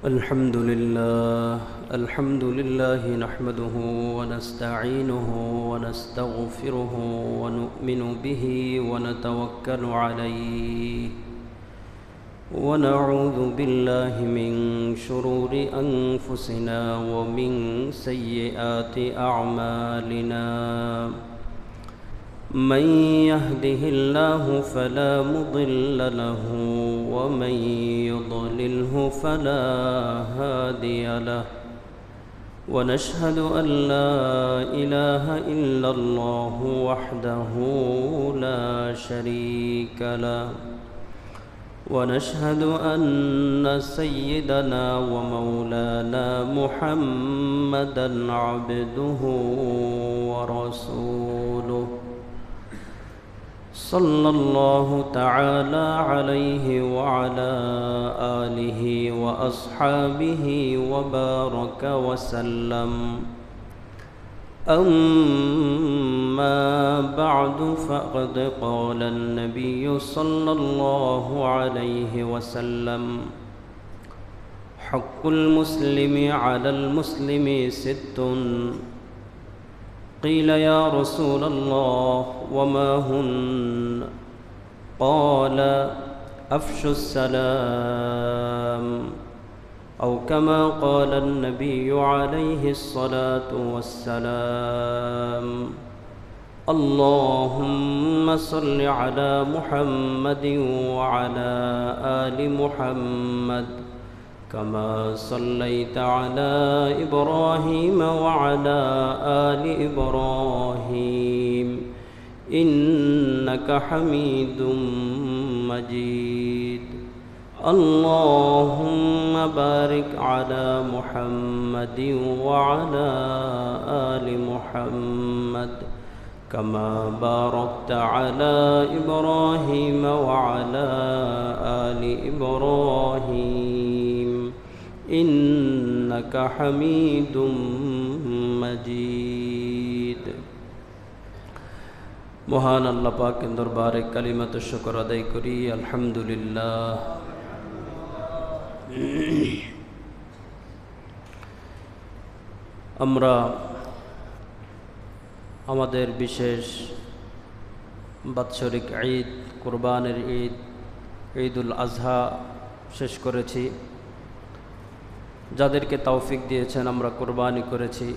الحمد لله نحمده ونستعينه ونستغفره ونؤمن به ونتوكل عليه ونعوذ بالله من شرور أنفسنا ومن سيئات أعمالنا من يهده الله فلا مضل له ومن يضلله فلا هادي له ونشهد أن لا إله إلا الله وحده لا شريك له ونشهد أن سيدنا ومولانا محمدا عبده ورسوله صلى الله تعالى عليه وعلى آله وأصحابه وبارك وسلم أما بعد فقد قال النبي صلى الله عليه وسلم حق المسلم على المسلم ست قيل يا رسول الله وما هن قال أفشوا السلام أو كما قال النبي عليه الصلاة والسلام اللهم صل على محمد وعلى آل محمد كما صليت على إبراهيم وعلى آل إبراهيم إنك حميد مجيد اللهم بارك على محمد وعلى آل محمد كما باركت على إبراهيم وعلى آل إبراهيم إنك حميد مجيد মহান আল্লাহ পাকের দরবারে কালিমাত শুকর আদায় করি আলহামদুলিল্লাহ। আমরা আমাদের বিশেষ বাৎসরিক ঈদ কুরবানের ঈদ ঈদুল আজহা শেষ করেছি। যাদেরকে তৌফিক দিয়েছেন আমরা কুরবানি করেছি।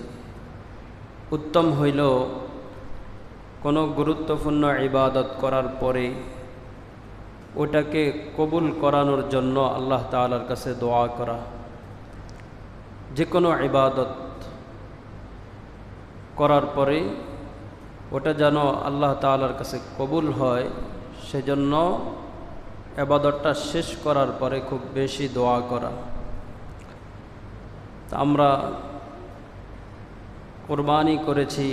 উত্তম হইল কোনো গুরুত্বপূর্ণ ইবাদত করার পরে ওটাকে কবুল করানোর জন্য আল্লাহ তাআলার কাছে দোয়া করা। যে কোনো ইবাদত করার পরে ওটা যেন আল্লাহ তাআলার কাছে কবুল হয়, সেজন্য ইবাদতটা শেষ করার পরে খুব বেশি দোয়া করা। আমরা কুরবানি করেছি,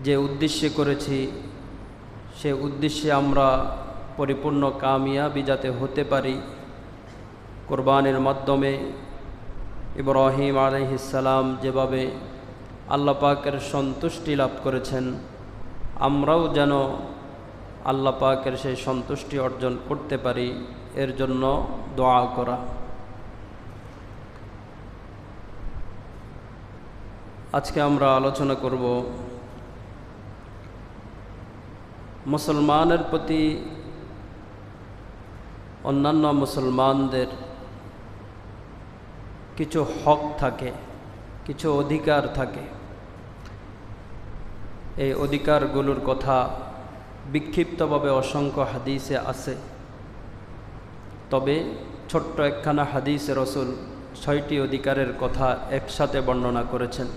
যে উদ্দেশ্যে করেছি সে উদ্দেশ্যে আমরা পরিপূর্ণ কামিয়াবি যাতে হতে পারি। কুরবানির মাধ্যমে ইব্রাহিম আলাইহিস সালাম যেভাবে আল্লাহ পাকের সন্তুষ্টি লাভ করেছেন, আমরাও যেন আল্লাহ পাকের সেই সন্তুষ্টি অর্জন করতে পারি, এর জন্য দোয়া করা। আজকে আমরা আলোচনা করব মুসলমানের প্রতি অন্যান্য মুসলমানদের কিছু হক থাকে, কিছু অধিকার থাকে। এই অধিকারগুলোর কথা বিক্ষিপ্তভাবে অসংখ্য হাদিসে আছে, তবে ছোট্ট একখানা হাদিসে রাসূল ৬টি অধিকারের কথা একসাথে বর্ণনা করেছেন।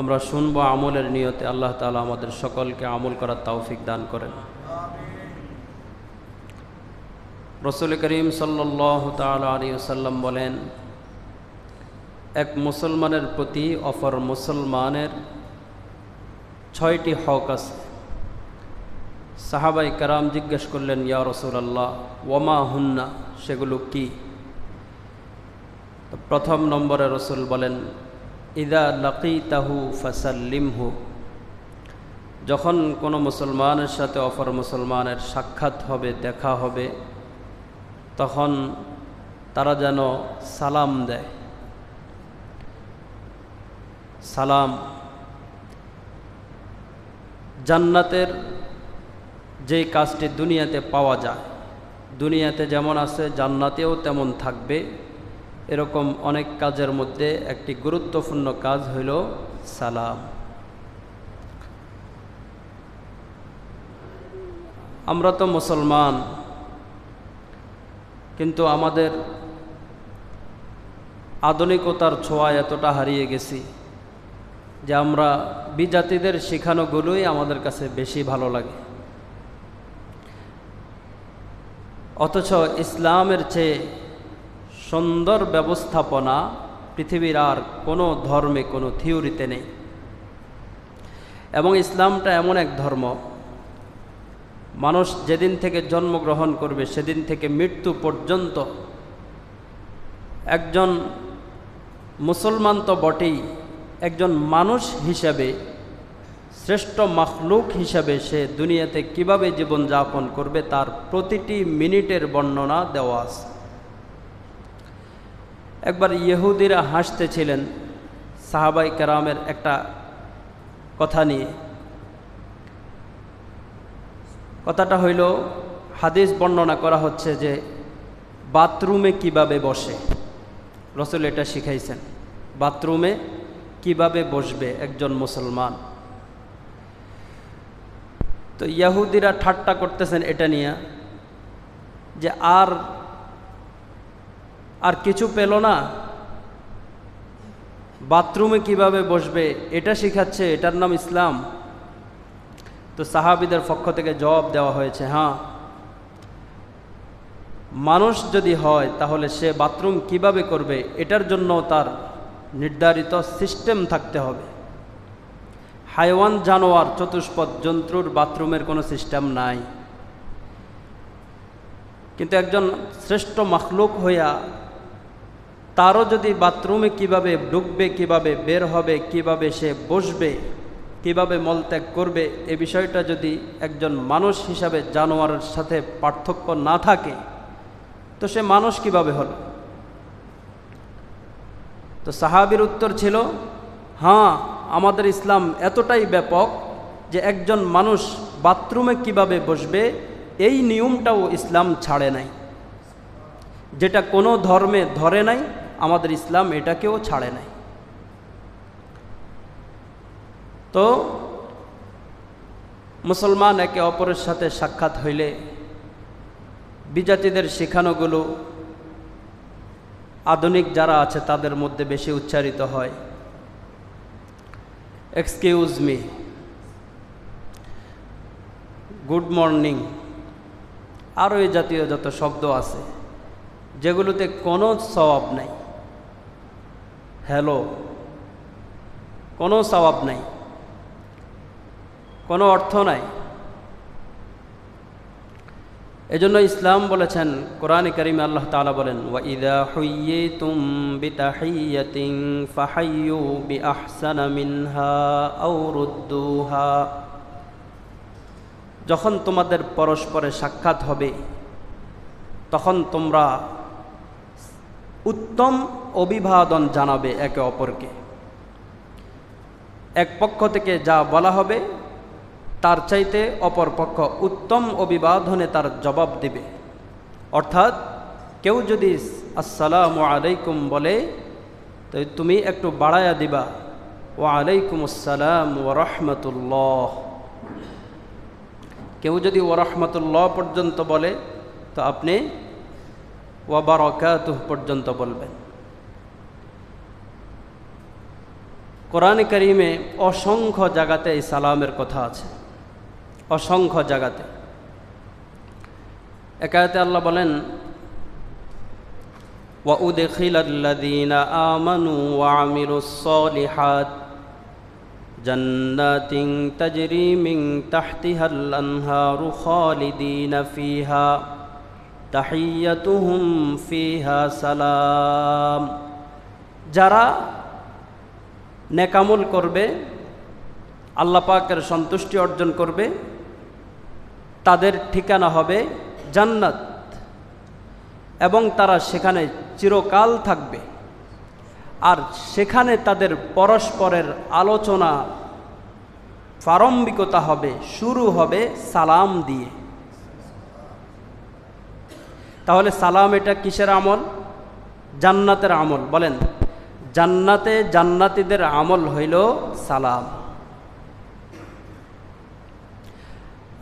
আমরা শুনবো আমলের নিয়তে। আল্লাহ তাআলা আমাদের সকলকে আমল করার তৌফিক দান করেন। রাসূল করিম সাল্লাল্লাহু তাআলা আলাইহি ওয়াসাল্লাম বলেন, এক মুসলমানের প্রতি অপর মুসলমানের ৬টি হক আছে। সাহাবায়ে কেরাম জিজ্ঞেস করলেন, ইয়া রাসূলুল্লাহ ওয়ামা হুন্না, সেগুলো কি? তো প্রথম নম্বরে রাসূল বলেন, ইদা লাকিতাহু ফাসাল্লিমহু, যখন কোনো মুসলমানের সাথে অপর মুসলমানের সাক্ষাৎ হবে, দেখা হবে, তখন তারা যেন সালাম দেয়। সালাম জান্নাতের যেই কাজটি দুনিয়াতে পাওয়া যায়, দুনিয়াতে যেমন আছে জান্নাতেও তেমন থাকবে, এরকম অনেক কাজের মধ্যে একটি গুরুত্বপূর্ণ কাজ হইল সালাম। আমরা তো মুসলমান, কিন্তু আমাদের আধুনিকতার ছোঁয়া এতটা হারিয়ে গেছি যে আমরা বিজাতিদের শেখানোগুলোই আমাদের কাছে বেশি ভালো লাগে। অথচ ইসলামের চেয়ে সুন্দর ব্যবস্থাপনা পৃথিবীর আর কোনো ধর্মে, কোনো থিওরিতে নেই। এবং ইসলামটা এমন এক ধর্ম, মানুষ যেদিন থেকে জন্মগ্রহণ করবে সেদিন থেকে মৃত্যু পর্যন্ত একজন মুসলমান তো বটেই, একজন মানুষ হিসাবে, শ্রেষ্ঠ মাখলুক হিসাবে সে দুনিয়াতে কিভাবে জীবনযাপন করবে তার প্রতিটি মিনিটের বর্ণনা দেওয়া আছে। একবার ইহুদিরা হাসতেছিলেন সাহাবাই কেরামের একটা কথা নিয়ে। কথাটা হইল, হাদিস বর্ণনা করা হচ্ছে যে বাথরুমে কিভাবে বসে, রাসূল এটা শিখাইছেন, বাথরুমে কিভাবে বসবে একজন মুসলমান। তো ইহুদিরা ঠাট্টা করতেছেন এটা নিয়ে যে আর কিছু পেল না, বাথরুমে কিভাবে বসবে এটা শিখাচ্ছে, এটার নাম ইসলাম। তো সাহাবীদের পক্ষ থেকে জবাব দেওয়া হয়েছে, হ্যাঁ, মানুষ যদি হয় তাহলে সে বাথরুম কিভাবে করবে এটার জন্য তার নির্ধারিত সিস্টেম থাকতে হবে। হাইওয়ান, জানোয়ার, চতুষ্পদ জন্তুর বাথরুমের কোনো সিস্টেম নাই। কিন্তু একজন শ্রেষ্ঠ মাখলুক হইয়া তারও যদি বাথরুমে কিভাবে ঢুকবে, কিভাবে বের হবে, কিভাবে সে বসবে, কিভাবে মলত্যাগ করবে, এ বিষয়টা যদি একজন মানুষ হিসাবে জানোয়ারের সাথে পার্থক্য না থাকে তো সে মানুষ কিভাবে হল? তো সাহাবীর উত্তর ছিল, হ্যাঁ, আমাদের ইসলাম এতটাই ব্যাপক যে একজন মানুষ বাথরুমে কিভাবে বসবে এই নিয়মটাও ইসলাম ছাড়ে নাই। যেটা কোনো ধর্মে ধরে নাই, আমাদের ইসলাম এটাকেও ছাড়ে নাই। তো মুসলমান একে অপরের সাথে সাক্ষাৎ হইলে বিজাতিদের শেখানোগুলো আধুনিক যারা আছে তাদের মধ্যে বেশি উচ্চারিত হয়। এক্সকিউজ মি, গুড মর্নিং, আরও এই জাতীয় যত শব্দ আছে যেগুলোতে কোনো সওয়াব নাই। হ্যালো, কোনো সওয়াব নাই, কোনো অর্থ নাই। এজন্য ইসলাম বলেছেন, কোরআনে কারিমে আল্লাহ তাআলা বলেন, ওয়া ইযা হুয়্যিতুম বিতাহিয়্যাতিন ফাহাইয়ু বিআহসানা মিনহা আও রুদ্দুহা। যখন তোমাদের পরস্পরে সাক্ষাৎ হবে তখন তোমরা উত্তম অভিবাদন জানাবে একে অপরকে। এক পক্ষ থেকে যা বলা হবে তার চাইতে অপর পক্ষ উত্তম অভিবাদনে তার জবাব দিবে। অর্থাৎ কেউ যদি আসসালামু আলাইকুম বলে তো তুমি একটু বাড়ায়া দিবা, ওয়া আলাইকুম আসসালাম ওয়া রাহমাতুল্লাহ। কেউ যদি ওয়া রাহমাতুল্লাহ পর্যন্ত বলে তো আপনি ওয়া বারাকাতুহু পর্যন্ত বলবেন। কোরআনে কারিমে অসংখ্য জায়গাতে এই সালামের কথা আছে, অসংখ্য জায়গাতে। এক আয়াতে আল্লাহ বলেন, ওয়া উদখিলাল্লাযীনা আমানু ওয়া আমিলুস সালিহাত জান্নাতিন তাজরি মিন তাহতিহাল আনহারু খালিদিনা ফিহা তাহিয়্যাতুহুম ফিহা সালাম। যারা নেকামল করবে, আল্লাহ পাকের সন্তুষ্টি অর্জন করবে, তাদের ঠিকানা হবে জান্নাত। এবং তারা সেখানে চিরকাল থাকবে। আর সেখানে তাদের পরস্পরের আলোচনা প্রারম্ভিকতা হবে, শুরু হবে সালাম দিয়ে। তাহলে সালাম এটা কিসের আমল? জান্নাতের আমল। বলেন, জান্নাতে জান্নাতীদের আমল হইল সালাম।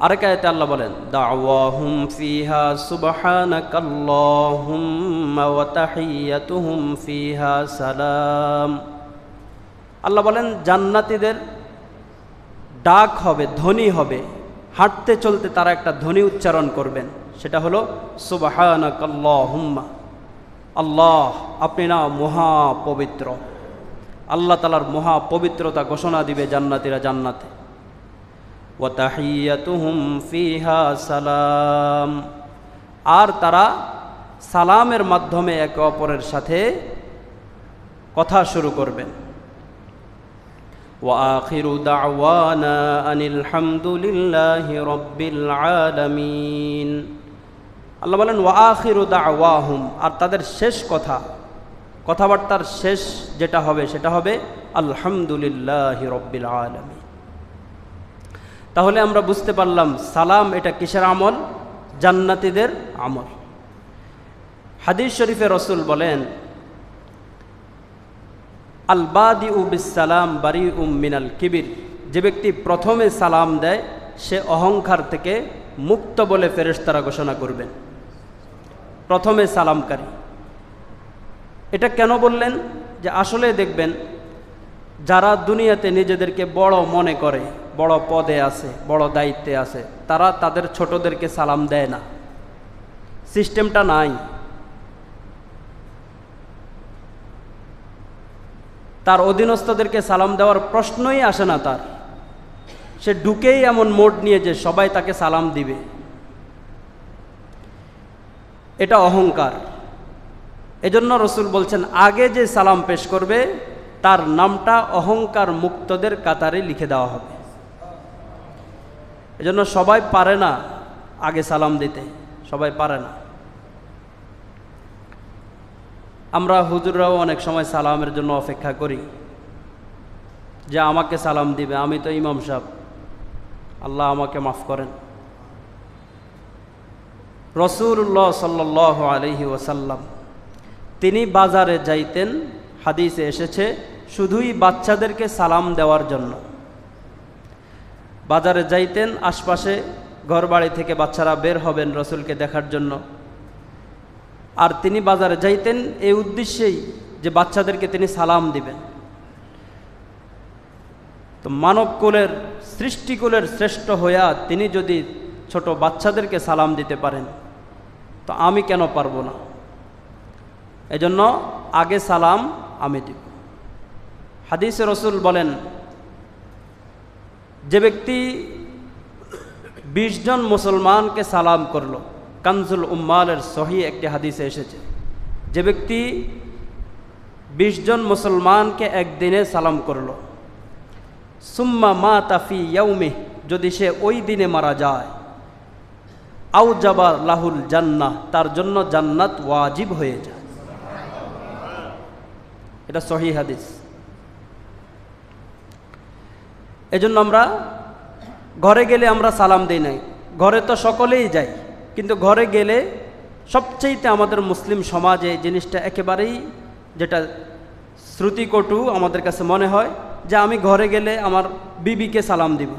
আরেক আয়াতে আল্লাহ বলেন, দাওয়াহুম ফিহা সুবহানাকাল্লাহুম্মা ওয়া তাহিয়াতুহুম ফিহা সালাম। আল্লাহ বলেন, জান্নাতীদের ডাক হবে, ধ্বনি হবে, হাঁটতে চলতে তারা একটা ধ্বনি উচ্চারণ করবেন, সেটা হলো সুবহানাকাল্লাহুম্মা। আল্লাহ, আপনি না মহা পবিত্র। আল্লাহ তাআলার মহা পবিত্রতা ঘোষণা দিবে জান্নাতীরা জান্নাতে। ওয়া তাহিয়াতুহুম ফিহা সালাম। আর তারা সালামের মাধ্যমে একে অপরের সাথে কথা শুরু করবেন। ওয়া আখিরু দাওয়ানা আনিল হামদুলিল্লাহি রাব্বিল আলামিন। আল্লাহ বলেন, ওয়া আখিরু দাওয়াহুম। আর তাদের শেষ কথাবার্তার শেষ যেটা হবে সেটা হবে আলহামদুলিল্লাহি রাব্বিল আলামিন। তাহলে আমরা বুঝতে পারলাম সালাম এটা কিসের আমল? জান্নাতীদের আমল। হাদিস শরীফে রসুল বলেন, আল বাদিউ বিস সালাম বারিউম মিনাল কিবির। যে ব্যক্তি প্রথমে সালাম দেয় সে অহংকার থেকে মুক্ত বলে ফেরেশতারা ঘোষণা করবেন। প্রথমে সালামকারী। এটা কেন বললেন? যে আসলে দেখবেন যারা দুনিয়াতে নিজেদেরকে বড় মনে করে, বড় পদে আছে, বড় দায়িত্বে আছে, তারা তাদের ছোটদেরকে সালাম দেয় না। সিস্টেমটা নাই। তার অধীনস্থদেরকে সালাম দেওয়ার প্রশ্নই আসে না তার। সে ঢুকেই এমন মোড নিয়ে যে সবাই তাকে সালাম দিবে। এটা অহংকার। এজন্য রসুল বলছেন, আগে যে সালাম পেশ করবে তার নামটা অহংকার মুক্তদের কাতারে লিখে দেওয়া হবে। এজন্য সবাই পারে না আগে সালাম দিতে, সবাই পারে না। আমরা হুজুররাও অনেক সময় সালামের জন্য অপেক্ষা করি যে আমাকে সালাম দিবে, আমি তো ইমাম সাহেব, আল্লাহ আমাকে মাফ করেন। রাসূলুল্লাহ সাল্লাল্লাহু আলাইহি ওয়াসাল্লাম তিনি বাজারে যাইতেন, হাদিসে এসেছে, শুধুই বাচ্চাদেরকে সালাম দেওয়ার জন্য। বাজারে যাইতেন, আশপাশে ঘরবাড়ি থেকে বাচ্চারা বের হবেন রসুলকে দেখার জন্য। আর তিনি বাজারে যাইতেন এই উদ্দেশ্যেই যে বাচ্চাদেরকে তিনি সালাম দিবেন। তো মানবকুলের, সৃষ্টিকুলের শ্রেষ্ঠ হইয়া তিনি যদি ছোট বাচ্চাদেরকে সালাম দিতে পারেন, তো আমি কেন পারবো না? এজন্য আগে সালাম আমি দিব। হাদিসে রসুল বলেন, যে ব্যক্তি 20 জন মুসলমানকে সালাম করলো, কানজুল উম্মালের সহিহ একটি হাদিসে এসেছে, যে ব্যক্তি 20 জন মুসলমানকে একদিনে সালাম করলো, সুম্মা মাতা ফি ইয়াউমিহ, যদি সে ওই দিনে মারা যায়, আউজাবা লাহুল জান্নাহ, তার জন্য জান্নাত ওয়াজিব হয়ে যায়। এটা সহিহ হাদিস। এজন্য আমরা ঘরে গেলে আমরা সালাম দিই নাই। ঘরে তো সকলেই যাই, কিন্তু ঘরে গেলে সবচেয়েতে আমাদের মুসলিম সমাজে এই জিনিসটা একেবারেই যেটা শ্রুতিকটু আমাদের কাছে মনে হয় যে আমি ঘরে গেলে আমার বিবিকে সালাম দিব,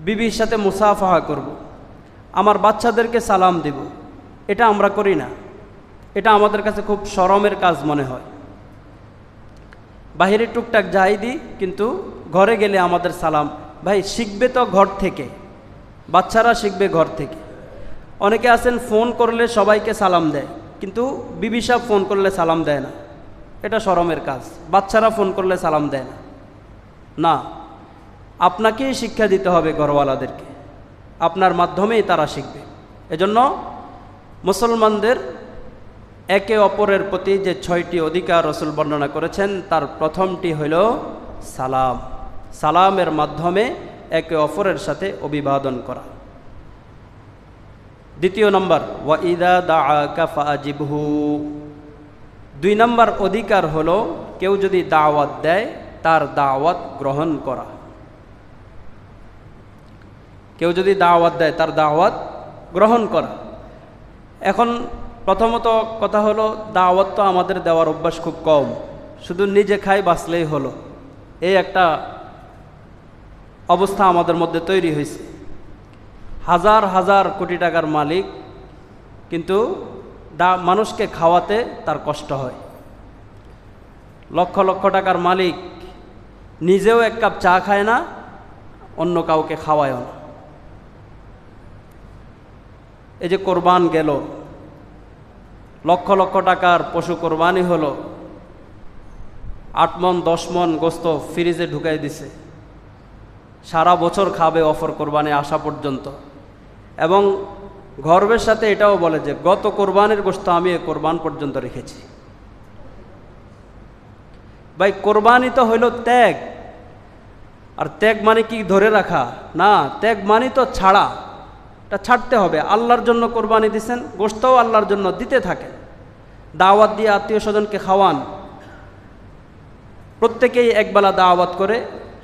বিবির সাথে মুসাফাহা করব, আমার বাচ্চাদেরকে সালাম দিব। এটা আমরা করি না। এটা আমাদের কাছে খুব শরমের কাজ মনে হয়। বাহিরে টুকটাক যাই দিই, কিন্তু ঘরে গেলে আমাদের সালাম, ভাই শিখবে তো ঘর থেকে, বাচ্চারা শিখবে ঘর থেকে। অনেকে আছেন ফোন করলে সবাইকে সালাম দেয়, কিন্তু বিবি সাহেব ফোন করলে সালাম দেয় না। এটা শরমের কাজ। বাচ্চারা ফোন করলে সালাম দেয় না। না, আপনাকেই শিক্ষা দিতে হবে ঘরওয়ালাদেরকে, আপনার মাধ্যমেই তারা শিখবে। এজন্য মুসলমানদের একে অপরের প্রতি যে 6টি অধিকার রসুল বর্ণনা করেছেন, তার প্রথমটি হইল সালাম। সালামের মাধ্যমে একে অপরের সাথে অভিবাদন করা। দ্বিতীয় নম্বর ওয়া ইদা দাআকা ফাআজিবহু। 2 নম্বর অধিকার হলো কেউ যদি দাওয়াত দেয় তার দাওয়াত গ্রহণ করা। কেউ যদি দাওয়াত দেয় তার দাওয়াত গ্রহণ করা। এখন প্রথমত কথা হলো দাওয়াত তো আমাদের দেওয়ার অভ্যাস খুব কম, শুধু নিজে খাই বাঁচলেই হলো, এই একটা অবস্থা আমাদের মধ্যে তৈরি হয়েছে। হাজার হাজার কোটি টাকার মালিক, কিন্তু মানুষকে খাওয়াতে তার কষ্ট হয়। লক্ষ লক্ষ টাকার মালিক নিজেও এক কাপ চা খায় না, অন্য কাউকে খাওয়ায়ও না। এই যে কোরবান গেল, লক্ষ লক্ষ টাকার পশু কোরবানি হলো, 8 মণ 10 মণ গোস্ত ফ্রিজে ঢুকাই দিছে, সারা বছর খাবে অফর কোরবানি আসা পর্যন্ত। এবং গর্বের সাথে এটাও বলে যে গত কোরবানির গোস্ত আমি এই কোরবান পর্যন্ত রেখেছি। ভাই, কোরবানি তো হইল ত্যাগ, আর ত্যাগ মানে কি ধরে রাখা না, ত্যাগ মানে তো ছাড়া, এটা ছাড়তে হবে। আল্লাহর জন্য কোরবানি দিছেন, গোশতও আল্লাহর জন্য দিতে থাকেন। দাওয়াত দিয়ে আত্মীয় স্বজনকে খাওয়ান, প্রত্যেকেই একবেলা দাওয়াত করে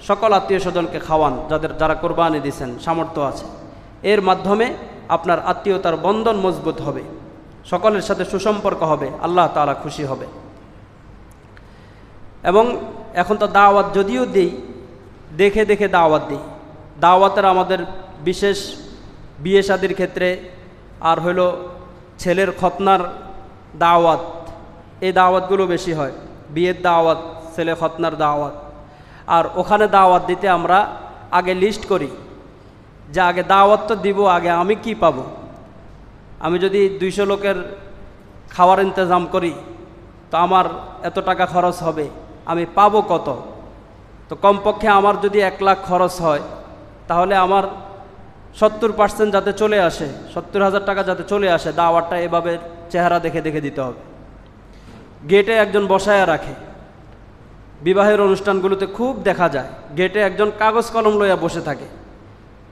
সকল আত্মীয় স্বজনকে খাওয়ান যারা কোরবানি দিছেন, সামর্থ্য আছে। এর মাধ্যমে আপনার আত্মীয়তার বন্ধন মজবুত হবে, সকলের সাথে সুসম্পর্ক হবে, আল্লাহ তাআলা খুশি হবে। এবং এখন তো দাওয়াত যদিও দিই, দেখে দেখে দাওয়াত দিই। দাওয়াতের আমাদের বিশেষ বিয়ে শাদির ক্ষেত্রে, আর হলো ছেলের খতনার দাওয়াত, এই দাওয়াতগুলো বেশি হয়। বিয়ের দাওয়াত, ছেলে খতনার দাওয়াত, আর ওখানে দাওয়াত দিতে আমরা আগে লিস্ট করি যে আগে দাওয়াত তো দিব, আগে আমি কি পাবো। আমি যদি 200 লোকের খাওয়ার ইন্তজাম করি তো আমার এত টাকা খরচ হবে, আমি পাবো কত? তো কমপক্ষে আমার যদি 1 লাখ খরচ হয়, তাহলে আমার 70% যাতে চলে আসে, 70,000 টাকা যাতে চলে আসে, দাওয়াতটা এভাবে চেহারা দেখে দেখে দিতে হবে। গেটে একজন বসায়া রাখে, বিবাহের অনুষ্ঠানগুলোতে খুব দেখা যায় গেটে একজন কাগজ কলম লইয়া বসে থাকে,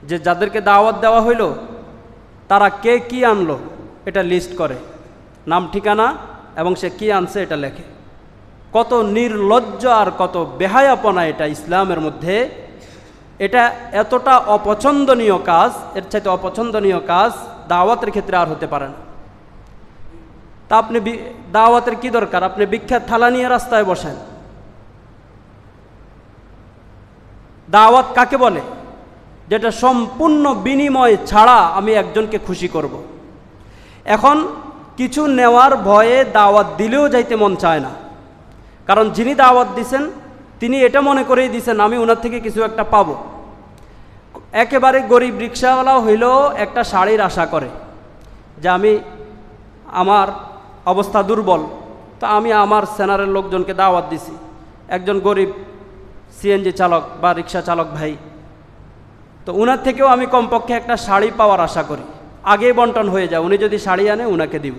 যে যাদেরকে দাওয়াত দেওয়া হইল তারা কে কি আনলো এটা লিস্ট করে, নাম ঠিকানা এবং সে কি আনছে এটা লেখে। কত নির্লজ্জ আর কত বেহায়াপনা এটা ইসলামের মধ্যে। এটা এতটা অপছন্দনীয় কাজ, এর চাইতে অপছন্দনীয় কাজ দাওয়াতের ক্ষেত্রে আর হতে পারে না। তা আপনি দাওয়াতের কি দরকার? আপনি বিখ্যাত থালা নিয়ে রাস্তায় বসেন। দাওয়াত কাকে বলে? যেটা সম্পূর্ণ বিনিময় ছাড়া আমি একজনকে খুশি করব। এখন কিছু নেওয়ার ভয়ে দাওয়াত দিলেও যাইতে মন চায় না, কারণ যিনি দাওয়াত দিছেন তিনি এটা মনে করেই দিছেন আমি ওনার থেকে কিছু একটা পাবো। একেবারে গরিব রিক্সাওয়ালাও হইলেও একটা শাড়ির আশা করে যে আমার অবস্থা দুর্বল, তো আমি আমার সেনারের লোকজনকে দাওয়াত দিছি। একজন গরিব সিএনজি চালক বা রিক্সা চালক ভাই, তো উনার থেকেও আমি কমপক্ষে একটা শাড়ি পাওয়ার আশা করি, আগেই বন্টন হয়ে যায়। উনি যদি শাড়ি আনে উনাকে দিব।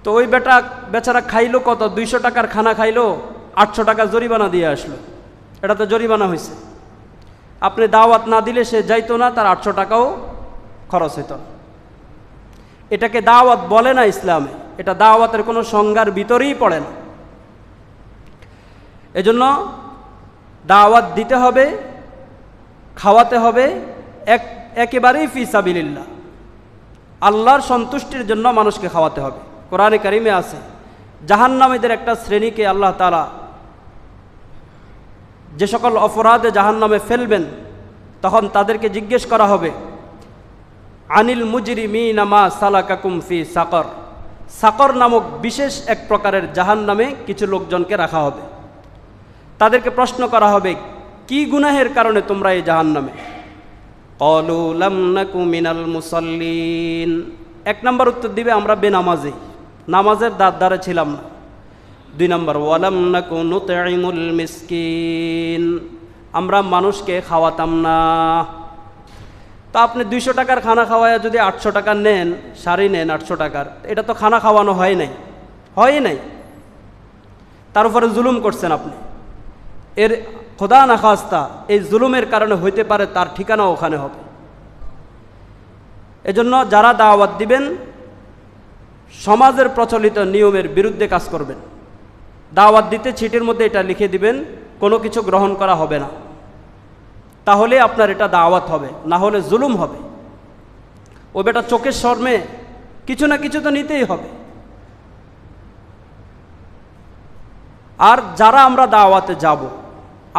তো ওই বেচারা খাইলো কত? 200 টাকার খানা খাইলো, 800 টাকা জরিমানা দিয়ে আসলো। এটা তো জরিমানা হয়েছে। আপনি দাওয়াত না দিলে সে যাইতো না, তার 800 টাকাও খরচ হইত না। এটাকে দাওয়াত বলে না ইসলামে, এটা দাওয়াতের কোনো সংজ্ঞার ভিতরেই পড়ে না। এজন্য দাওয়াত দিতে হবে, খাওয়াতে হবে একেবারেই ফি সাবিলিল্লাহ, আল্লাহর সন্তুষ্টির জন্য মানুষকে খাওয়াতে হবে। কোরআনে কারিমে আছে জাহান্নামীদের একটা শ্রেণীকে আল্লাহ তাআলা যে সকল অপরাধে জাহান্নামে ফেলবেন, তখন তাদেরকে জিজ্ঞেস করা হবে আনিল মুজরিমিনা মা সালাকাকুম ফি সাকর। সাকর নামক বিশেষ এক প্রকারের জাহান্নামে কিছু লোকজনকে রাখা হবে। তাদেরকে প্রশ্ন করা হবে, কি গুনাহের কারণে তোমরা এই জাহান্নামে? ক্বালু লাম নাকু মিনাল মুসাল্লিন। 1 নম্বর উত্তর দিবে আমরা বেনামাজি, নামাজের দ্বারে ছিলাম না। 2 নম্বর ওয়ালাম নাকু নুতঈমুল মিসকিন, আমরা মানুষকে খাওয়াতাম না। তা আপনি 200 টাকার খানা খাওয়ায় যদি 800 টাকা নেন, শাড়ি নেন 800 টাকার, এটা তো খানা খাওয়ানো হয় নাই। তার উপরে জুলুম করছেন আপনি। এর খোদা না খাস্তা এই জুলুমের কারণে হইতে পারে তার ঠিকানা ওখানে হবে। এজন্য যারা দাওয়াত দিবেন সমাজের প্রচলিত নিয়মের বিরুদ্ধে কাজ করবেন। দাওয়াত দিতে চিঠির মধ্যে এটা লিখে দিবেন, কোনো কিছু গ্রহণ করা হবে না, তাহলে আপনার এটা দাওয়াত হবে, না হলে জুলুম হবে। ও বেটা চোখের শর্মে কিছু না কিছু তো নিতেই হবে। আর যারা আমরা দাওয়াতে যাব,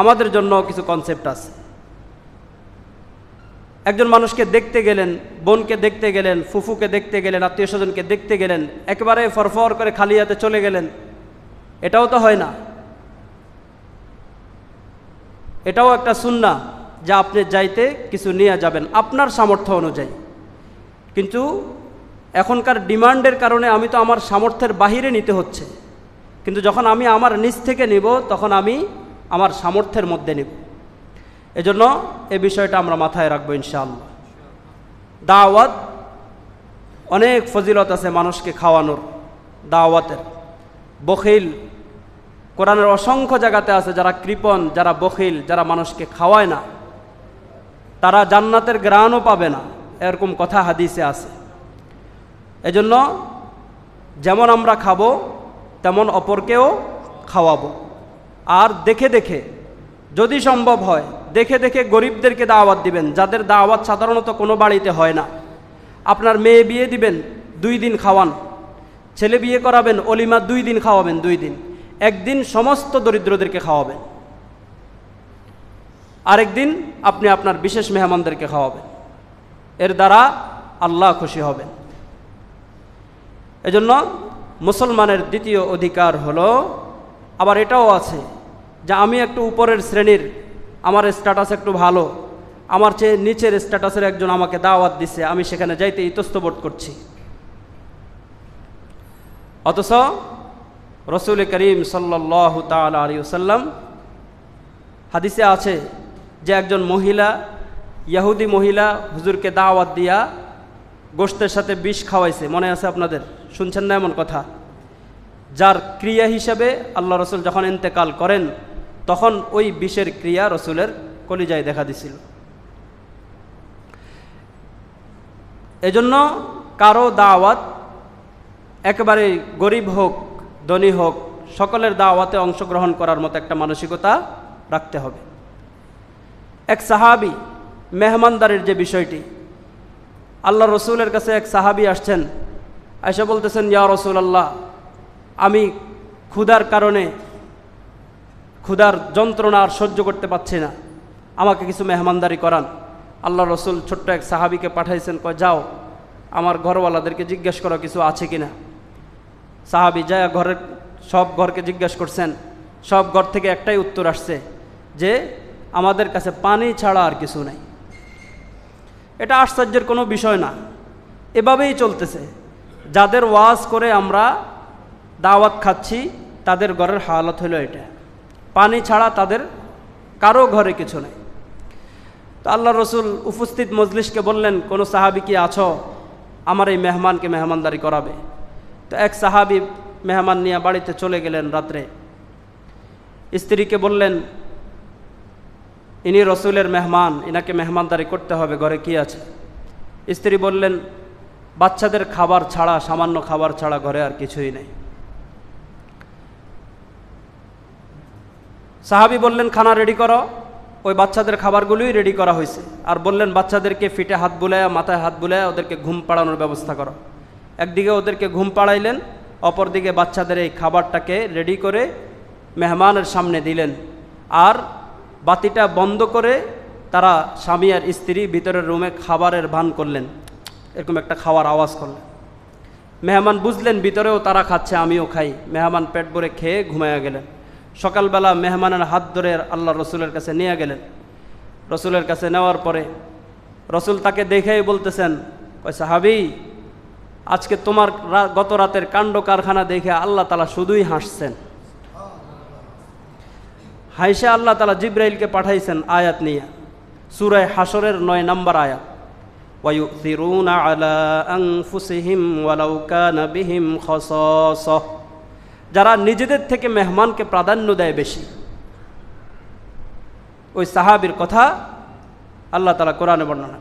আমাদের জন্য কিছু কনসেপ্ট আছে। একজন মানুষকে দেখতে গেলেন, বোনকে দেখতে গেলেন, ফুফুকে দেখতে গেলেন, আত্মীয় স্বজনকে দেখতে গেলেন, একেবারে ফরফর করে খালি হাতে চলে গেলেন, এটাও তো হয় না। এটাও একটা সুন্নাহ যা আপনি যাইতে কিছু নিয়ে যাবেন আপনার সামর্থ্য অনুযায়ী। কিন্তু এখনকার ডিমান্ডের কারণে আমি তো আমার সামর্থ্যের বাহিরে নিতে হচ্ছে, কিন্তু যখন আমি আমার নিজ থেকে নিব তখন আমি আমার সামর্থ্যের মধ্যে নিব। এজন্য এই বিষয়টা আমরা মাথায় রাখবো ইনশাআল্লাহ। দাওয়াত অনেক ফজিলত আছে মানুষকে খাওয়ানোর, দাওয়াতের। বখিল কোরআনের অসংখ্য জায়গাতে আছে, যারা কৃপণ, যারা বখিল, যারা মানুষকে খাওয়ায় না, তারা জান্নাতের ঘ্রাণও পাবে না, এরকম কথা হাদিসে আছে। এজন্য যেমন আমরা খাবো তেমন অপরকেও খাওয়াবো। আর দেখে দেখে, যদি সম্ভব হয়, দেখে দেখে গরিবদেরকে দাওয়াত দিবেন, যাদের দাওয়াত সাধারণত কোনো বাড়িতে হয় না। আপনার মেয়ে বিয়ে দিবেন, 2 দিন খাওয়ান। ছেলে বিয়ে করাবেন, অলিমা 2 দিন খাওয়াবেন, 2 দিন। একদিন সমস্ত দরিদ্রদেরকে খাওয়াবেন, আরেকদিন আপনি আপনার বিশেষ মেহমানদেরকে খাওয়াবেন। এর দ্বারা আল্লাহ খুশি হবেন। এজন্য মুসলমানের দ্বিতীয় অধিকার হলো, আবার এটাও আছে যে আমি একটু উপরের শ্রেণীর, আমার স্ট্যাটাস একটু ভালো, আমার চেয়ে নিচের স্ট্যাটাসের একজন আমাকে দাওয়াত দিছে, আমি সেখানে যাইতে ইতস্তবোধ করছি। অথচ রসুল করিম সাল্লাল্লাহু তাআলা আলাইহি ওয়াসাল্লাম হাদিসে আছে যে একজন মহিলা, ইহুদি মহিলা হুজুরকে দাওয়াত দিয়া গোশতের সাথে বিষ খাওয়াইছে, মনে আছে আপনাদের? শুনছেন না এমন কথা? যার ক্রিয়া হিসাবে আল্লাহ রসুল যখন ইন্তেকাল করেন তখন ওই বিষের ক্রিয়া রসুলের কলিজায় দেখা দিছিল। এজন্য কারো দাওয়াত, একেবারে গরিব হোক ধনী হোক, সকলের দাওয়াতে অংশগ্রহণ করার মতো একটা মানসিকতা রাখতে হবে। এক সাহাবী, মেহমানদারির যে বিষয়টি, আল্লাহ রসুলের কাছে এক সাহাবী আসছেন, আয়েশা বলতেছেন, ইয়া রাসূলুল্লাহ, আমি ক্ষুধার কারণে, ক্ষুধার যন্ত্রণা আর সহ্য করতে পারছি না, আমাকে কিছু মেহমানদারি করান। আল্লাহ রসুল ছোট্ট এক সাহাবীকে পাঠাইছেন, কয় যাও আমার ঘরওয়ালাদেরকে জিজ্ঞেস করো কিছু আছে কিনা। সাহাবী যায় ঘরের সব ঘরকে জিজ্ঞেস করছেন, সব ঘর থেকে একটাই উত্তর আসছে যে আমাদের কাছে পানি ছাড়া আর কিছু নাই। এটা আশ্চর্যের কোনো বিষয় না, এভাবেই চলতেছে। যাদের ওয়াজ করে আমরা দাওয়াত খাচ্ছি তাদের ঘরের হালত হলো এটা, পানি ছাড়া তাদের কারো ঘরে কিছু নেই। তো আল্লাহ রসুল উপস্থিত মজলিসকে বললেন, কোনো সাহাবী কি আছো আমার এই মেহমানকে মেহমানদারি করাবে? তো এক সাহাবী মেহমান নিয়ে বাড়িতে চলে গেলেন রাত্রে। স্ত্রীকে বললেন, ইনি রসুলের মেহমান, ইনাকে মেহমানদারি করতে হবে, ঘরে কি আছে? স্ত্রী বললেন, বাচ্চাদের খাবার ছাড়া, সামান্য খাবার ছাড়া ঘরে আর কিছুই নেই। সাহাবী বললেন, খানা রেডি করো। ওই বাচ্চাদের খাবারগুলোই রেডি করা হয়েছে। আর বললেন, বাচ্চাদেরকে ফিটে হাত বুলায়, মাথায় হাত বুলায় ওদেরকে ঘুম পাড়ানোর ব্যবস্থা করো। একদিকে ওদেরকে ঘুম পাড়াইলেন, অপরদিকে বাচ্চাদের এই খাবারটাকে রেডি করে মেহমানের সামনে দিলেন। আর বাতিটা বন্ধ করে তারা স্বামী আর স্ত্রী ভিতরের রুমে খাবারের ভান করলেন, এরকম একটা খাওয়ার আওয়াজ করলেন। মেহমান বুঝলেন ভিতরেও তারা খাচ্ছে, আমিও খাই। মেহমান পেট ভরে খেয়ে ঘুমাইয়া গেলেন। সকালবেলা মেহমানের হাত ধরে আল্লাহ রসুলের কাছে নিয়ে গেলেন। রসুলের কাছে নেওয়ার পরে রসুল তাকে দেখেই বলতেছেন, ওই সাহাবী, আজকে তোমার গত রাতের কাণ্ড কারখানা দেখে আল্লাহ তাআলা শুধুই হাসছেন। হাইসা আল্লাহ তাআলা জিব্রাইলকে পাঠাইছেন আয়াত নিয়ে, সূরা হাশরের 9 নম্বর আয়াত, ওয়ায়ুথিরুনা আলা আনফুসিহিম ওয়ালাউ কানা বিহিম খাসাসা, যারা নিজেদের থেকে মেহমানকে প্রাধান্য দেয় বেশি। ওই সাহাবীর কথা আল্লাহ তাআলা কোরআনে বর্ণনা।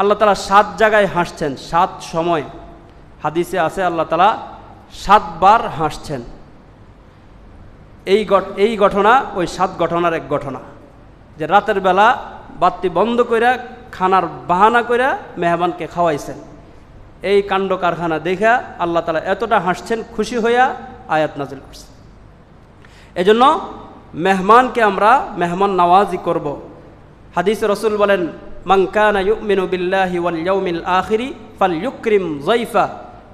আল্লাহ তাআলা 7 জায়গায় হাসছেন, 7 সময়। হাদিসে আছে আল্লাহ তাআলা 7 বার হাসছেন। এই ঘটনা ওই 7 ঘটনার এক ঘটনা, যে রাতের বেলা বাতি বন্ধ কইরা খানার বাহানা কইরা মেহমানকে খাওয়াইছেন। এই কাণ্ড কারখানা দেখা আল্লাহ তাআলা এতটা হাসছেন, খুশি হইয়া আয়াত নাজিল করছেন। এজন্য মেহমানকে আমরা মেহমান নওয়াজি করব। হাদিসে রাসূল বলেন, মান কানা ইউমিনু বিল্লাহি ওয়াল ইয়াউমিল আখিরি ফালইউকরিম যায়ফা।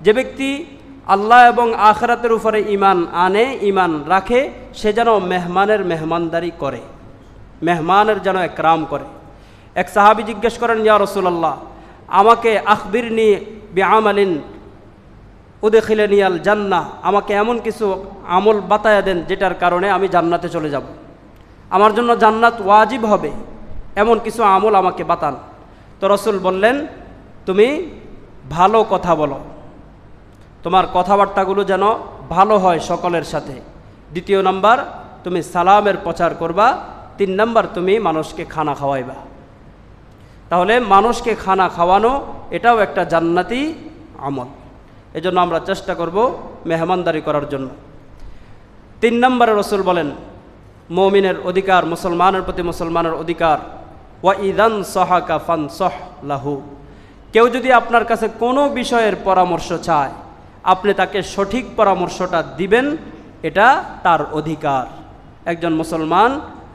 যে ব্যক্তি আল্লাহ এবং আখিরাতের উপরে ঈমান আনে, ঈমান রাখে, সে যেন মেহমানের মেহমানদারি করে, মেহমানের যেন একরাম করে। এক সাহাবী জিজ্ঞেস করেন, ইয়া রাসূলুল্লাহ, আমাকে আখবিরনি বিআমালিন উদখিলানি আল জান্নাহ, আমাকে এমন কিছু আমল বাতায়া দেন যেটার কারণে আমি জান্নাতে চলে যাব, আমার জন্য জান্নাত ওয়াজিব হবে, এমন কিছু আমল আমাকে বাতান। তো রাসূল বললেন, তুমি ভালো কথা বলো, তোমার কথাবার্তাগুলো যেন ভালো হয় সকলের সাথে। 2 নাম্বার, তুমি সালামের প্রচার করবা। 3 নাম্বার, তুমি মানুষকে খানা খাওয়াইবা। তাহলে মানুষকে খানা খাওয়ানো এটাও একটা জান্নাতি আমল। এজন্য আমরা চেষ্টা করব মেহমানদারি করার জন্য। 3 নম্বরে রাসূল বলেন, মুমিনের অধিকার, মুসলমানের প্রতি মুসলমানের অধিকার, ওয়া ইদান সাহাকা ফানসাহ লাহু। কেউ যদি আপনার কাছে কোনো বিষয়ের পরামর্শ চায়, আপনি তাকে সঠিক পরামর্শটা দিবেন, এটা তার অধিকার। একজন মুসলমান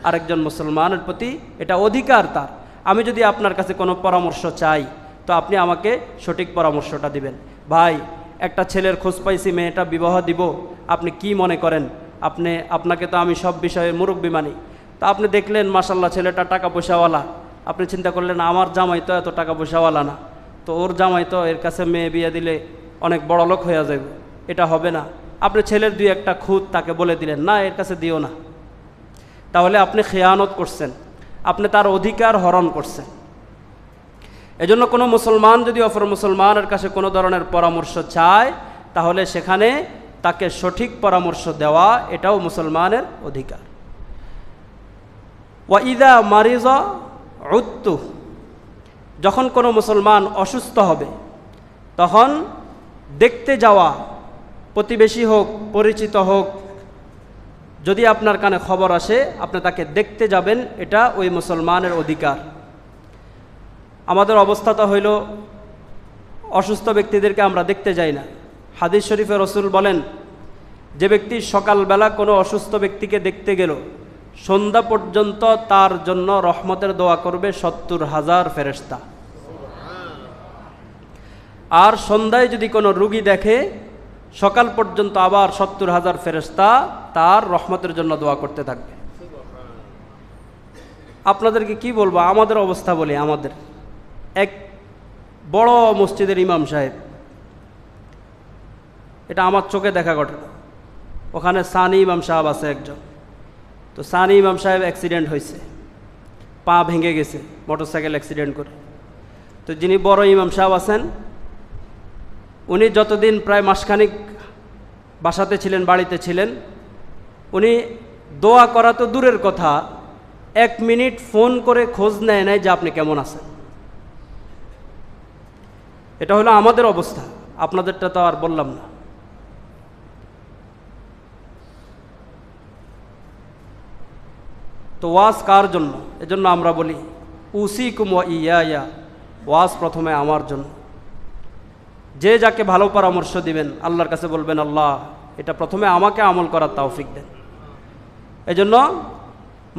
আরেকজন মুসলমানের প্রতি এটা অধিকার তার। আমি যদি আপনার কাছে কোনো পরামর্শ চাই, তো আপনি আমাকে সঠিক পরামর্শটা দিবেন। ভাই, একটা ছেলের খোঁজ পাইছি, মেয়েটা বিবাহ দিব, আপনি কি মনে করেন? আপনাকে তো আমি সব বিষয়ে মুরব্বি মানি। তা আপনি দেখলেন মাশাল্লাহ ছেলেটা টাকা পয়সাওয়ালা, আপনি চিন্তা করলেন আমার জামাই তো এত টাকা পয়সাওয়ালা না, তো ওর জামাই তো এর কাছে মেয়ে বিয়ে দিলে অনেক বড় লোক হয়ে যাবে, এটা হবে না। আপনি ছেলের 2-1টা খুঁত তাকে বলে দিলেন, না এর কাছে দিও না। তাহলে আপনি খেয়ানত করছেন, আপনি তার অধিকার হরণ করছেন। এজন্য কোনো মুসলমান যদি অপর মুসলমানের কাছে কোনো ধরনের পরামর্শ চায়, তাহলে সেখানে তাকে সঠিক পরামর্শ দেওয়া এটাও মুসলমানের অধিকার। ওয়া ইদা মারিজা উদ্তু, যখন কোনো মুসলমান অসুস্থ হবে তখন দেখতে যাওয়া, প্রতিবেশী হোক পরিচিত হোক, যদি আপনার কানে খবর আসে আপনি তাকে দেখতে যাবেন, এটা ওই মুসলমানের অধিকার। আমাদের অবস্থাটা হইল অসুস্থ ব্যক্তিদেরকে আমরা দেখতে যাই না। হাদিস শরীফে রাসূল বলেন, যে ব্যক্তি সকালবেলা কোনো অসুস্থ ব্যক্তিকে দেখতে গেল, সন্ধ্যা পর্যন্ত তার জন্য রহমতের দোয়া করবে 70,000 ফেরেশতা। আর সন্ধ্যায় যদি কোনো রুগী দেখে, সকাল পর্যন্ত আবার 70,000 ফেরেশতা তার রহমতের জন্য দোয়া করতে থাকবে। আপনাদেরকে কি বলবো, আমাদের অবস্থা বলি। আমাদের এক বড় মসজিদের ইমাম সাহেব, এটা আমার চোখে দেখা ঘটনা। ওখানে সানি ইমাম সাহেব আছে একজন, তো সানি ইমাম সাহেব অ্যাক্সিডেন্ট হয়েছে, পা ভেঙে গেছে মোটরসাইকেল অ্যাক্সিডেন্ট করে। তো যিনি বড় ইমাম সাহেব আছেন, উনি যতদিন প্রায় মাসখানিক বাসাতে ছিলেন, বাড়িতে ছিলেন, উনি দোয়া করা তো দূরের কথা, 1 মিনিট ফোন করে খোঁজ নেয় নাই যে আপনি কেমন আছেন। এটা হলো আমাদের অবস্থা, আপনাদেরটা তো আর বললাম না। তো ওয়াজ কার জন্য? এজন্য আমরা বলি উসিকুম ওয়া ইয়া, ওয়াজ প্রথমে আমার জন্য। যে যাকে ভালো পরামর্শ দিবেন আল্লাহর কাছে বলবেন, আল্লাহ এটা প্রথমে আমাকে আমল করার তৌফিক দেন। এজন্য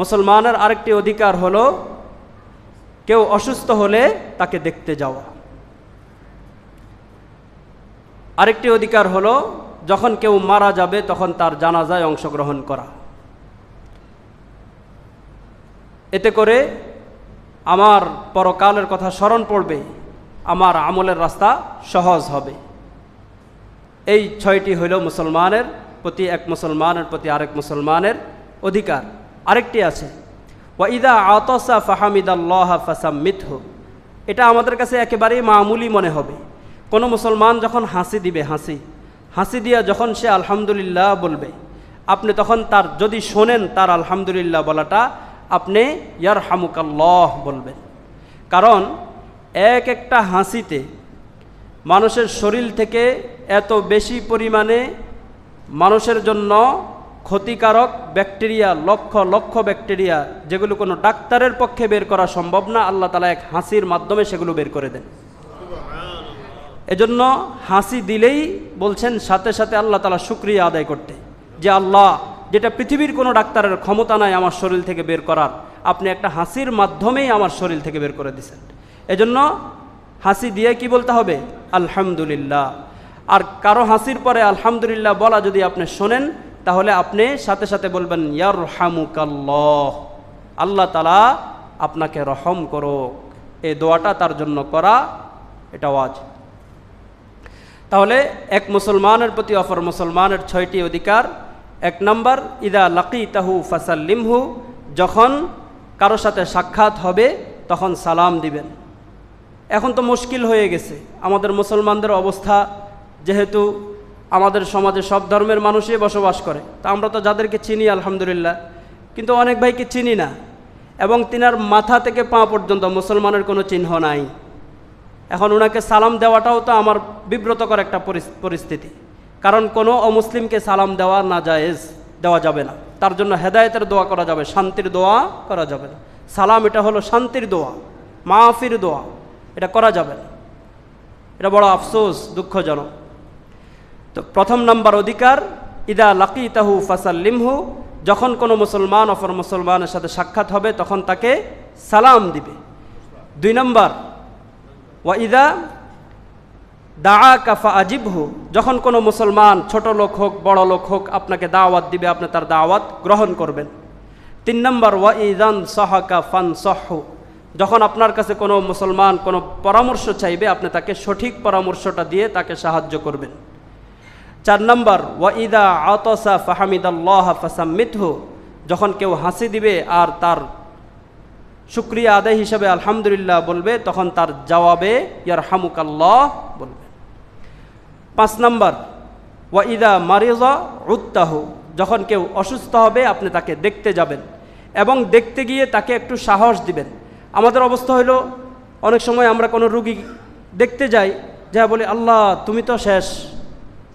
মুসলমানের আরেকটি অধিকার হলো, কেউ অসুস্থ হলে তাকে দেখতে যাওয়া। আরেকটি অধিকার হলো, যখন কেউ মারা যাবে তখন তার জানাজায় অংশগ্রহণ করা। এতে করে আমার পরকালের কথা স্মরণ পড়বে, আমার আমলের রাস্তা সহজ হবে। এই 6টি হইল মুসলমানের প্রতি এক মুসলমানের প্রতি আরেক মুসলমানের অধিকার। আরেকটি আছে, ওয়া ইদা আতাসা ফাহামিদাল্লাহ ফাসাম্মিতহু। এটা আমাদের কাছে একেবারেই মামুলি মনে হবে। কোনো মুসলমান যখন হাসি দিবে, হাসি দিয়া যখন সে আলহামদুলিল্লাহ বলবে, আপনি তখন তার যদি শোনেন তার আলহামদুলিল্লাহ বলাটা, আপনি ইয়ারহামুকাল্লাহ বলবেন। কারণ এক একটা হাসিতে মানুষের শরীর থেকে এত বেশি পরিমাণে মানুষের জন্য ক্ষতিকারক ব্যাকটেরিয়া, লক্ষ লক্ষ ব্যাকটেরিয়া, যেগুলো কোনো ডাক্তারের পক্ষে বের করা সম্ভব না, আল্লাহ তাআলা এক হাসির মাধ্যমে সেগুলো বের করে দেন। এজন্য হাসি দিলেই বলছেন সাথে সাথে আল্লাহ তাআলা শুকরিয়া আদায় করতে, যে আল্লাহ, যেটা পৃথিবীর কোনো ডাক্তারের ক্ষমতা নাই আমার শরীর থেকে বের করার, আপনি একটা হাসির মাধ্যমেই আমার শরীর থেকে বের করে দিয়েছেন। এজন্য হাসি দিয়ে কি বলতে হবে? আলহামদুলিল্লাহ। আর কারো হাসির পরে আলহামদুলিল্লাহ বলা যদি আপনি শোনেন, তাহলে আপনি সাথে সাথে বলবেন ইয়ারহামুকাল্লাহ, আল্লাহ তাআলা আপনাকে রহম করুক। এই দোয়াটা তার জন্য করা এটা ওয়াজিব। তাহলে এক মুসলমানের প্রতি অপর মুসলমানের 6টি অধিকার। 1 নম্বর, ইদা লাকিতাহু ফাসাল্লিমহু, যখন কারো সাথে সাক্ষাৎ হবে তখন সালাম দিবেন। এখন তো মুশকিল হয়ে গেছে আমাদের মুসলমানদের অবস্থা, যেহেতু আমাদের সমাজে সব ধর্মের মানুষই বসবাস করে, তা আমরা তো যাদেরকে চিনি আলহামদুলিল্লাহ, কিন্তু অনেক ভাইকে চিনি না, এবং তিনার মাথা থেকে পা পর্যন্ত মুসলমানের কোনো চিহ্ন নাই। এখন ওনাকে সালাম দেওয়াটাও তো আমার বিব্রতকর একটা পরিস্থিতি, কারণ কোনো অমুসলিমকে সালাম দেওয়া নাজায়েজ, দেওয়া যাবে না। তার জন্য হেদায়েতের দোয়া করা যাবে, শান্তির দোয়া করা যাবে না। সালাম এটা হলো শান্তির দোয়া, মাফির দোয়া, এটা করা যাবে না। এটা বড় আফসোস, দুঃখজনক। তো 1 নম্বর অধিকার, ইদা লাকিতাহু ফাসাল্লিমহু, যখন কোনো মুসলমান অপর মুসলমানের সাথে সাক্ষাৎ হবে তখন তাকে সালাম দিবে। 2 নম্বর, ওয়া ইদা দাআকা ফাআজিবহু, যখন কোনো মুসলমান ছোট লোক হোক বড় লোক হোক আপনাকে দাওয়াত দিবে, আপনি তার দাওয়াত গ্রহণ করবেন। 3 নম্বর, ওয়া ইযান সাহাকা ফানসাহু, যখন আপনার কাছে কোনো মুসলমান কোনো পরামর্শ চাইবে আপনি তাকে সঠিক পরামর্শটা দিয়ে তাকে সাহায্য করবেন। 4 নম্বর, ওয়া ইদা আতাসা ফাহামিদাল্লাহ ফাসাম্মিতহু, যখন কেউ হাসি দিবে আর তার শুকরিয়া আদায় হিসাবে আলহামদুলিল্লাহ বলবে, তখন তার জবাবে ইয়ারহামুকাল্লাহ বলবে। 5 নম্বর, ওয়া ইদা মারিযা উদ্তাহু, যখন কেউ অসুস্থ হবে আপনি তাকে দেখতে যাবেন এবং দেখতে গিয়ে তাকে একটু সাহস দিবেন। আমাদের অবস্থা হলো অনেক সময় আমরা কোনো রুগী দেখতে যাই, যা বলি আল্লাহ তুমি তো শেষ,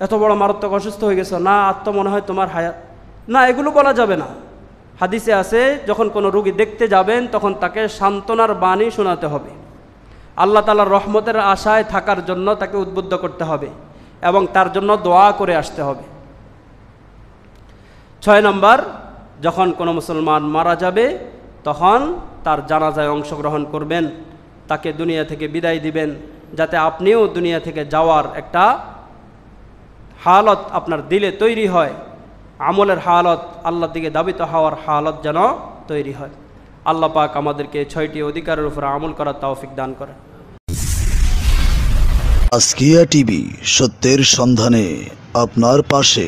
এত বড় মারাত্মক অসুস্থ হয়ে গেছো, না আর তো মনে হয় তোমার হায়াত না, এগুলো বলা যাবে না। হাদিসে আছে যখন কোনো রুগী দেখতে যাবেন তখন তাকে সান্ত্বনার বাণী শোনাতে হবে, আল্লাহ তাআলার রহমতের আশায় থাকার জন্য তাকে উদ্বুদ্ধ করতে হবে এবং তার জন্য দোয়া করে আসতে হবে। 6 নম্বর, যখন কোনো মুসলমান মারা যাবে তখন তার জানাজায় অংশগ্রহণ করবেন, তাকে দুনিয়া থেকে বিদায় দিবেন, যাতে আপনিও দুনিয়া থেকে যাওয়ার একটা হালত আপনার দিলে তৈরি হয়, আমলের হালত, আল্লাহর দিকে দাবিত হওয়ার হালত যেন তৈরি হয়। আল্লাহ পাক আমাদেরকে 6টি অধিকারের উপর আমল করার তৌফিক দান করেন। আজকিয়া টিভি, সত্যের সন্ধানে আপনার পাশে।